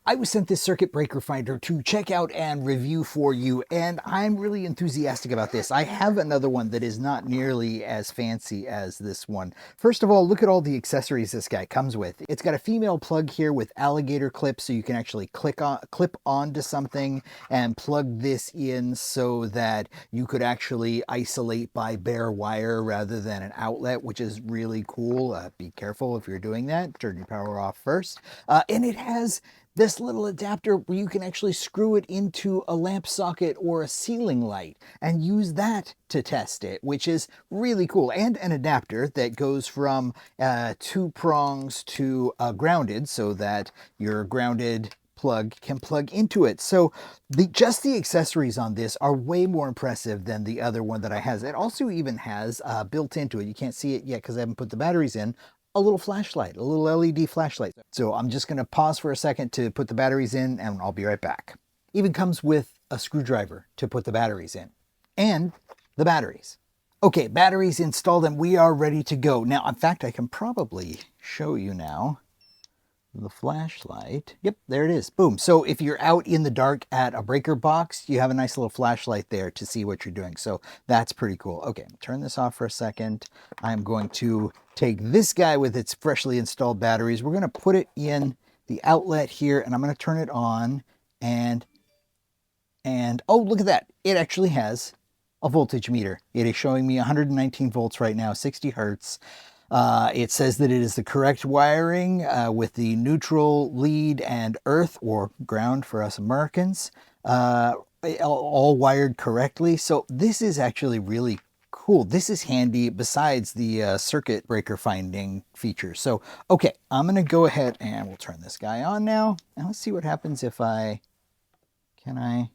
I was sent this circuit breaker finder to check out and review for you, and I'm really enthusiastic about this. I have another one that is not nearly as fancy as this one. First of all, look at all the accessories this guy comes with. It's got a female plug here with alligator clips, so you can actually clip onto something and plug this in so that you could actually isolate by bare wire rather than an outlet, which is really cool. Be careful if you're doing that. Turn your power off first. And it has this little adapter where you can actually screw it into a lamp socket or a ceiling light and use that to test it, which is really cool. And an adapter that goes from 2 prongs to grounded, so that your grounded plug can plug into it. So just the accessories on this are way more impressive than the other one that I has. It also even has built into it, you can't see it yet because I haven't put the batteries in, a little flashlight, a little LED flashlight. So I'm just going to pause for a second to put the batteries in, and I'll be right back. Even comes with a screwdriver to put the batteries in, and the batteries. Okay, batteries installed and we are ready to go. Now, in fact, I can probably show you now the flashlight. Yep, there it is. Boom. So if you're out in the dark at a breaker box, you have a nice little flashlight there to see what you're doing. So that's pretty cool. Okay, turn this off for a second. I'm going to take this guy with its freshly installed batteries. We're going to put it in the outlet here, and I'm going to turn it on, and oh, look at that. It actually has a voltage meter. It is showing me 119 volts right now, 60 hertz. It says that it is the correct wiring with the neutral, lead, and earth, or ground for us Americans, all wired correctly. So this is actually really cool. This is handy besides the circuit breaker finding feature. So, okay, I'm going to go ahead and we'll turn this guy on now. And let's see what happens if can I,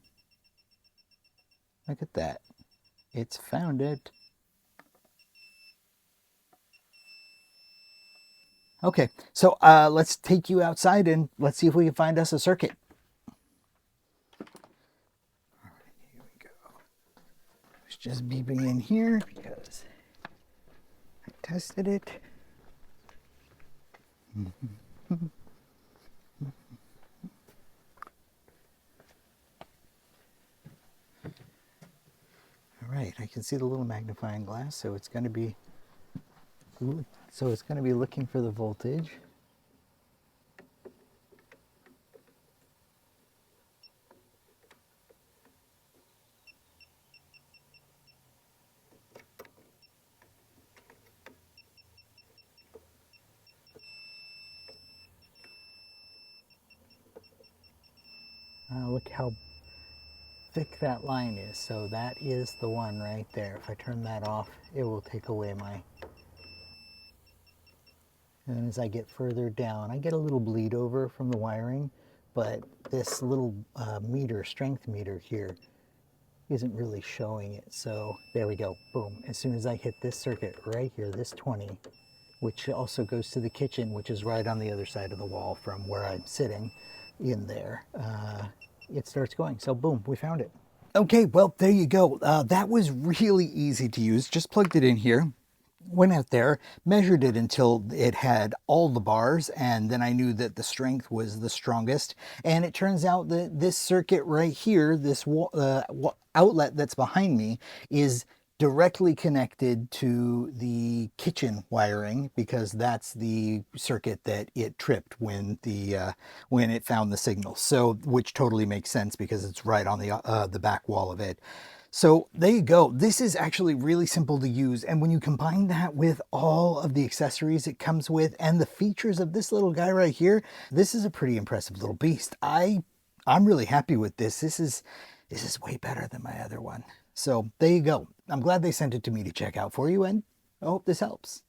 look at that. It's found it. Okay, so let's take you outside and let's see if we can find us a circuit. All right, here we go. It's just beeping in here because I tested it. All right, I can see the little magnifying glass, so it's going to be looking for the voltage. Look how thick that line is. So that is the one right there. If I turn that off, it will take away my... And as I get further down, I get a little bleed over from the wiring, but this little strength meter here, isn't really showing it. So there we go, boom. As soon as I hit this circuit right here, this 20, which also goes to the kitchen, which is right on the other side of the wall from where I'm sitting in there, it starts going. So boom, we found it. Okay, well, there you go. That was really easy to use. Just plugged it in here. Went out there, measured it until it had all the bars, and then I knew that the strength was the strongest. And it turns out that this circuit right here, this outlet that's behind me, is directly connected to the kitchen wiring, because that's the circuit that it tripped when it found the signal. So, which totally makes sense because it's right on the back wall of it. So there you go. This is actually really simple to use. And when you combine that with all of the accessories it comes with and the features of this little guy right here, this is a pretty impressive little beast. I'm really happy with this. This is way better than my other one. So there you go. I'm glad they sent it to me to check out for you, and I hope this helps.